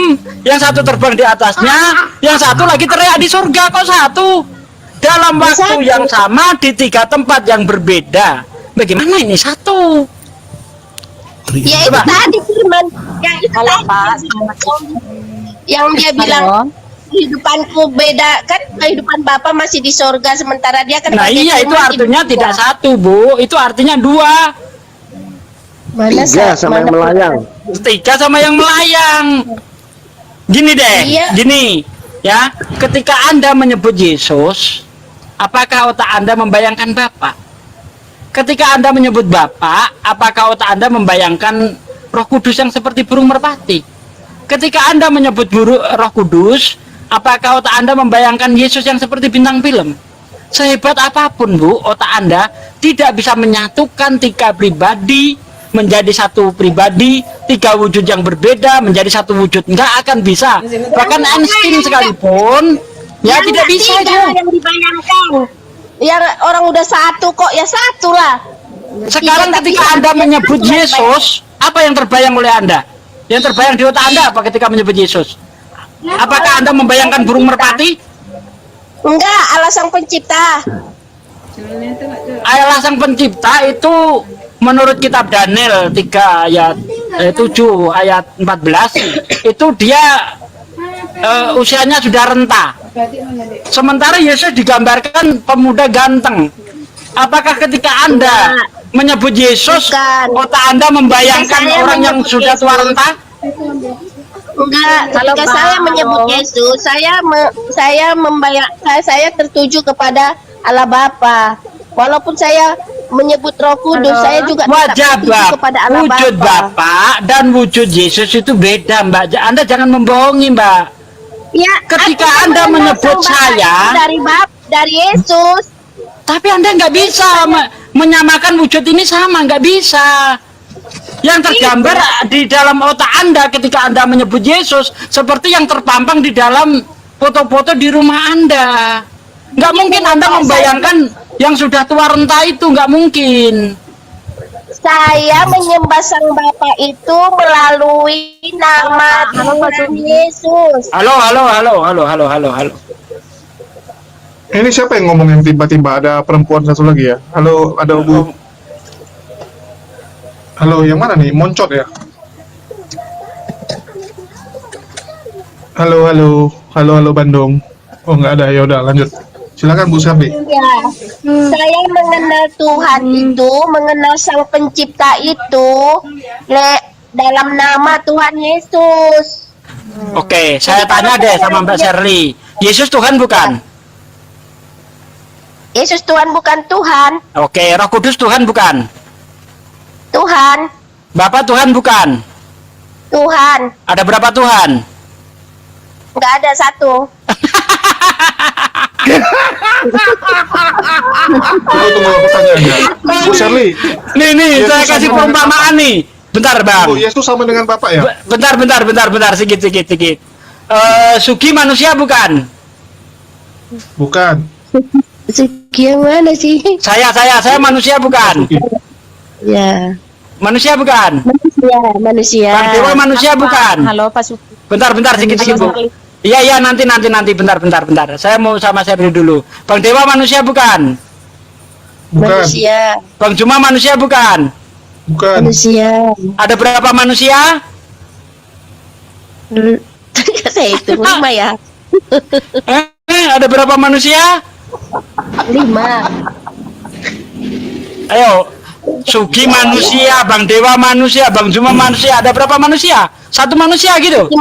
[SPEAKER 5] yang satu terbang di atasnya, yang satu lagi teriak di surga. Kok satu? Dalam waktu yang sama di tiga tempat yang berbeda. Bagaimana ini satu?
[SPEAKER 6] Ya itu tadi firman. Ya itu tadi. Yang dia bilang kehidupanku beda kan, kehidupan Bapa masih di sorga sementara dia kan.
[SPEAKER 5] Nah
[SPEAKER 6] pakai
[SPEAKER 5] iya, itu
[SPEAKER 6] firman
[SPEAKER 5] artinya
[SPEAKER 6] di-
[SPEAKER 5] tidak satu, Bu. Itu artinya dua.
[SPEAKER 6] Mana
[SPEAKER 7] Tiga sama yang melayang.
[SPEAKER 5] Tiga sama yang melayang. Gini deh,
[SPEAKER 6] Iya.
[SPEAKER 5] gini ya. Ketika Anda menyebut Yesus, apakah otak Anda membayangkan Bapa? Ketika Anda menyebut Bapa, apakah otak Anda membayangkan Roh Kudus yang seperti burung merpati? Ketika Anda menyebut Roh Kudus, apakah otak Anda membayangkan Yesus yang seperti bintang film? Sehebat apapun, Bu, otak Anda tidak bisa menyatukan tiga pribadi menjadi satu pribadi, tiga wujud yang berbeda menjadi satu wujud. Nggak akan bisa. Bahkan Einstein sekalipun, ya
[SPEAKER 6] Yang
[SPEAKER 5] tidak
[SPEAKER 6] nggak
[SPEAKER 5] bisa
[SPEAKER 6] tiga
[SPEAKER 5] itu.
[SPEAKER 6] yang dibayangkan. Yang orang udah satu kok, ya satu lah.
[SPEAKER 5] Sekarang
[SPEAKER 6] Tiga, tapi
[SPEAKER 5] ketika Anda
[SPEAKER 6] ada
[SPEAKER 5] menyebut
[SPEAKER 6] satu yang
[SPEAKER 5] Yesus, apa yang terbayang oleh Anda? Yang terbayang di otak Anda apa ketika menyebut Yesus? Apakah Anda membayangkan burung merpati?
[SPEAKER 6] Enggak, Allah Sang Pencipta.
[SPEAKER 5] Allah Sang Pencipta itu menurut kitab Daniel 3 ayat 7 ayat 14 itu dia usianya sudah renta. Sementara Yesus digambarkan pemuda ganteng. Apakah ketika Anda menyebut Yesus,
[SPEAKER 6] Bukan.
[SPEAKER 5] otak Anda membayangkan
[SPEAKER 6] Ketika saya
[SPEAKER 5] orang yang
[SPEAKER 6] menyebut
[SPEAKER 5] sudah tua
[SPEAKER 6] Yesus,
[SPEAKER 5] renta?
[SPEAKER 6] Enggak, ketika saya menyebut Yesus, saya tertuju kepada Allah Bapa. Walaupun saya menyebut Roh Kudus, saya juga tetap
[SPEAKER 5] Wajah
[SPEAKER 6] tertuju kepada Allah
[SPEAKER 5] wujud
[SPEAKER 6] Bapa.
[SPEAKER 5] Bapak dan wujud Yesus itu beda, Mbak. Anda jangan membohongi, Mbak.
[SPEAKER 6] Ya,
[SPEAKER 5] Ketika
[SPEAKER 6] aku
[SPEAKER 5] Anda
[SPEAKER 6] mengenal
[SPEAKER 5] menyebut
[SPEAKER 6] Sang Bapa
[SPEAKER 5] saya,
[SPEAKER 6] itu dari Yesus.
[SPEAKER 5] tapi Anda nggak bisa menyamakan wujud ini sama, nggak bisa. Yang tergambar di dalam otak Anda ketika Anda menyebut Yesus seperti yang terpampang di dalam foto-foto di rumah Anda. Nggak mungkin Anda membayangkan yang sudah tua renta itu, nggak mungkin.
[SPEAKER 6] Saya menyembah Sang Bapa itu melalui nama Tuhan Yesus.
[SPEAKER 5] Halo.
[SPEAKER 2] Ini siapa yang ngomong yang tiba-tiba ada perempuan satu lagi ya? Halo, ada Bu. Halo, yang mana nih? Moncot ya? Halo Bandung. Oh, nggak ada. Ya udah, lanjut. Silakan Bu Sabi.
[SPEAKER 6] Ya, saya mengenal Tuhan itu, mengenal Sang Pencipta itu dalam nama Tuhan Yesus.
[SPEAKER 5] Oke, saya tanya deh sama Mbak Shirley. Yesus Tuhan bukan?
[SPEAKER 6] Yesus Tuhan bukan Tuhan.
[SPEAKER 5] Oke, Roh Kudus Tuhan bukan?
[SPEAKER 6] Tuhan,
[SPEAKER 5] Bapak Tuhan bukan?
[SPEAKER 6] Tuhan.
[SPEAKER 5] Ada berapa Tuhan?
[SPEAKER 6] Nggak ada satu.
[SPEAKER 2] Tunggu pertanyaannya. Bu Shirley,
[SPEAKER 5] Nih,
[SPEAKER 2] Yesus
[SPEAKER 5] saya kasih
[SPEAKER 2] sama-
[SPEAKER 5] perumpamaan nih. Bentar, Bang.
[SPEAKER 2] Bu, Yesus sama dengan Bapak ya?
[SPEAKER 5] Bentar, sedikit. Sugi manusia bukan?
[SPEAKER 2] Bukan.
[SPEAKER 6] Sekian mana sih?
[SPEAKER 5] Saya manusia bukan?
[SPEAKER 6] Ya,
[SPEAKER 5] Manusia bukan?
[SPEAKER 6] manusia.
[SPEAKER 5] Bang Dewa manusia bukan?
[SPEAKER 9] Halo Pak Suki.
[SPEAKER 5] Bentar, sedikit, Bu. Iya, nanti, bentar. Saya mau sama Shirley dulu. Bang Dewa manusia bukan?
[SPEAKER 2] Bukan.
[SPEAKER 6] Manusia.
[SPEAKER 5] Bang Juma manusia bukan?
[SPEAKER 2] Bukan.
[SPEAKER 6] Manusia.
[SPEAKER 5] Ada berapa manusia?
[SPEAKER 6] Saya itu 5 ya.
[SPEAKER 5] Ada berapa manusia?
[SPEAKER 6] 5.
[SPEAKER 5] Ayo, Sugi manusia, Bang Dewa manusia, Bang Juma manusia. Ada berapa manusia? Satu manusia gitu.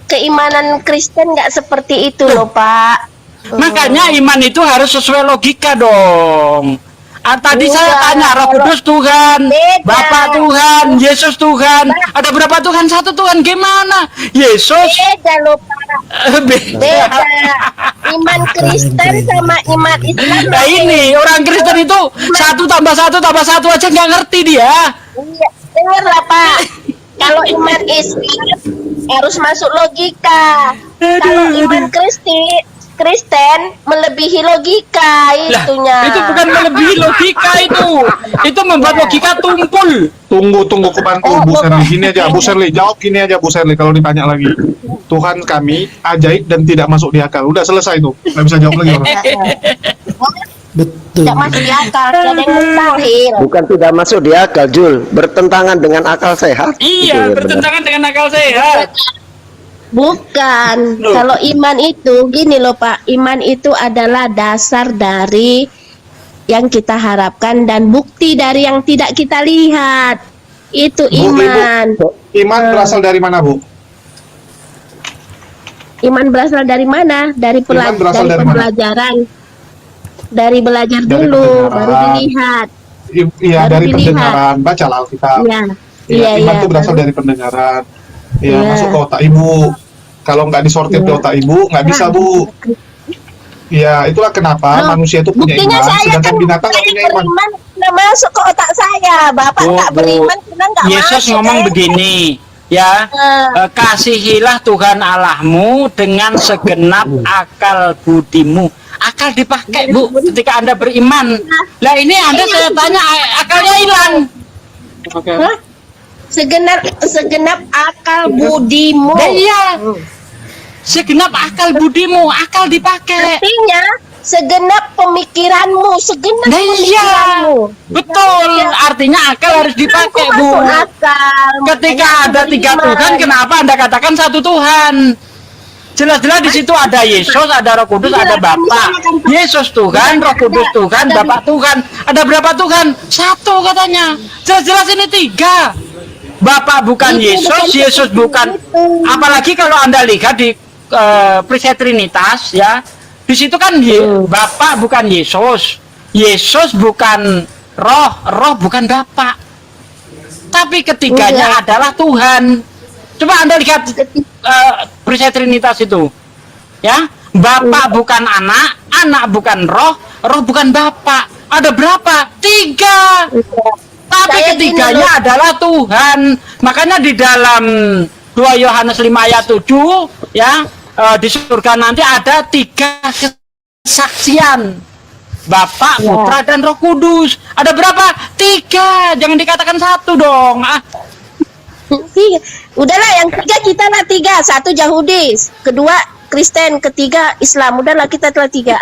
[SPEAKER 6] Keimanan Kristen nggak seperti itu loh, Pak.
[SPEAKER 5] Makanya iman itu harus sesuai logika dong. Tadi saya
[SPEAKER 6] Enggak,
[SPEAKER 5] tanya, Roh Kudus Tuhan,
[SPEAKER 6] Beda.
[SPEAKER 5] Bapa Tuhan, Yesus Tuhan. Ada berapa Tuhan? Satu Tuhan. Gimana? Yesus
[SPEAKER 6] Beda loh, Pak. Beda. Iman Kristen sama iman Islam.
[SPEAKER 5] Nah ini orang Kristen itu 1 tambah 1 aja nggak ngerti dia.
[SPEAKER 6] Iya, dengarlah, Pak. Kalau iman Islam harus masuk logika. Kalau iman Kristen melebihi logika itunya.
[SPEAKER 5] Itu bukan melebihi logika itu. Itu membuat logika tumpul.
[SPEAKER 2] Tunggu ku bantu Bu Shirley. Gini aja Bu Shirley, jawab gini aja Bu Shirley kalau ditanya lagi. Tuhan kami ajaib dan tidak masuk di akal. Udah selesai tuh. Nggak bisa jawab lagi orang.
[SPEAKER 8] Betul.
[SPEAKER 6] Tidak masuk di akal, tidak ada yang mustahil.
[SPEAKER 7] Bukan tidak masuk di akal, Jul. Bertentangan dengan akal sehat. Itu
[SPEAKER 5] Iya,
[SPEAKER 7] ya,
[SPEAKER 5] bertentangan dengan akal sehat.
[SPEAKER 6] Bukan.
[SPEAKER 5] Loh.
[SPEAKER 6] Kalau iman itu gini loh Pak, iman itu adalah dasar dari yang kita harapkan dan bukti dari yang tidak kita lihat. Itu iman.
[SPEAKER 2] Iman berasal dari mana, Bu?
[SPEAKER 6] Iman berasal dari mana? Dari
[SPEAKER 2] Iman berasal dari mana?
[SPEAKER 6] pembelajaran. Dari belajar
[SPEAKER 2] Dari
[SPEAKER 6] dulu,
[SPEAKER 2] pendengaran.
[SPEAKER 6] baru dilihat.
[SPEAKER 2] Iya,
[SPEAKER 6] Baru
[SPEAKER 2] dari
[SPEAKER 6] dilihat.
[SPEAKER 2] pendengaran. Bacalah Alkitab.
[SPEAKER 6] Iya.
[SPEAKER 2] Iya,
[SPEAKER 6] Iya,
[SPEAKER 2] iman
[SPEAKER 6] iya.
[SPEAKER 2] itu berasal dari pendengaran. Iya,
[SPEAKER 6] Iya.
[SPEAKER 2] masuk ke otak ibu. Kalau nggak disortir di
[SPEAKER 6] Iya.
[SPEAKER 2] otak ibu, nggak bisa, Bu. Iya, itulah kenapa
[SPEAKER 6] Loh,
[SPEAKER 2] manusia itu punya
[SPEAKER 6] Buktinya
[SPEAKER 2] iman,
[SPEAKER 6] saya
[SPEAKER 2] sedangkan
[SPEAKER 6] kan
[SPEAKER 2] binatang nggak
[SPEAKER 6] saya
[SPEAKER 2] punya iman.
[SPEAKER 6] beriman sudah masuk ke otak saya. Bapak
[SPEAKER 5] Bu,
[SPEAKER 6] nggak
[SPEAKER 5] Bu.
[SPEAKER 6] beriman sudah nggak masuk.
[SPEAKER 5] Yesus ngomong
[SPEAKER 6] ya.
[SPEAKER 5] begini, ya,
[SPEAKER 6] Eh.
[SPEAKER 5] kasihilah Tuhan Allahmu dengan segenap akal budimu. Akal dipakai, Bu, ketika Anda beriman. Lah ini Anda saya tanya, akalnya hilang.
[SPEAKER 6] Hah? Segenap akal budimu.
[SPEAKER 5] Nah, iya. Segenap akal budimu, akal dipakai.
[SPEAKER 6] Artinya segenap pemikiranmu, segenap
[SPEAKER 5] Nah, iya.
[SPEAKER 6] pemikiranmu.
[SPEAKER 5] Betul, artinya akal harus dipakai, Bu.
[SPEAKER 6] Masuk akal.
[SPEAKER 5] Ketika
[SPEAKER 6] Makanya
[SPEAKER 5] ada tiga
[SPEAKER 6] beriman.
[SPEAKER 5] Tuhan, kenapa Anda katakan satu Tuhan? Jelas-jelas di situ ada Yesus, ada Roh Kudus,
[SPEAKER 6] Iya,
[SPEAKER 5] ada
[SPEAKER 6] kami
[SPEAKER 5] Bapa.
[SPEAKER 6] sama-sama.
[SPEAKER 5] Yesus Tuhan, Roh Kudus Tuhan,
[SPEAKER 6] Ada.
[SPEAKER 5] Bapa Tuhan. Ada berapa Tuhan? Satu katanya. Jelas-jelas ini tiga. Bapa bukan
[SPEAKER 6] Itu
[SPEAKER 5] Yesus,
[SPEAKER 6] bukan
[SPEAKER 5] Yesus
[SPEAKER 6] seperti
[SPEAKER 5] bukan.
[SPEAKER 6] itu.
[SPEAKER 5] Apalagi kalau Anda lihat di Prinsip Trinitas, ya, di situ kan Bapa bukan Yesus, Yesus bukan Roh, Roh bukan Bapa. Tapi ketiganya
[SPEAKER 6] Iya.
[SPEAKER 5] adalah Tuhan. Coba Anda lihat Prinsip Trinitas itu, ya, Bapa bukan anak, anak bukan roh, roh bukan Bapa. Ada berapa? Tiga. Tapi
[SPEAKER 6] Saya
[SPEAKER 5] ketiganya
[SPEAKER 6] gini loh.
[SPEAKER 5] adalah Tuhan. Makanya di dalam 2 Yohanes 5 ayat 7, ya, di surga nanti ada tiga kesaksian. Bapa,
[SPEAKER 6] Ya.
[SPEAKER 5] Putra, dan Roh Kudus. Ada berapa? Tiga. Jangan dikatakan satu dong. Ah,
[SPEAKER 6] Tiga. Udahlah yang tiga kita lah tiga. Satu Yahudi, kedua Kristen, ketiga Islam. Udahlah kita telah tiga.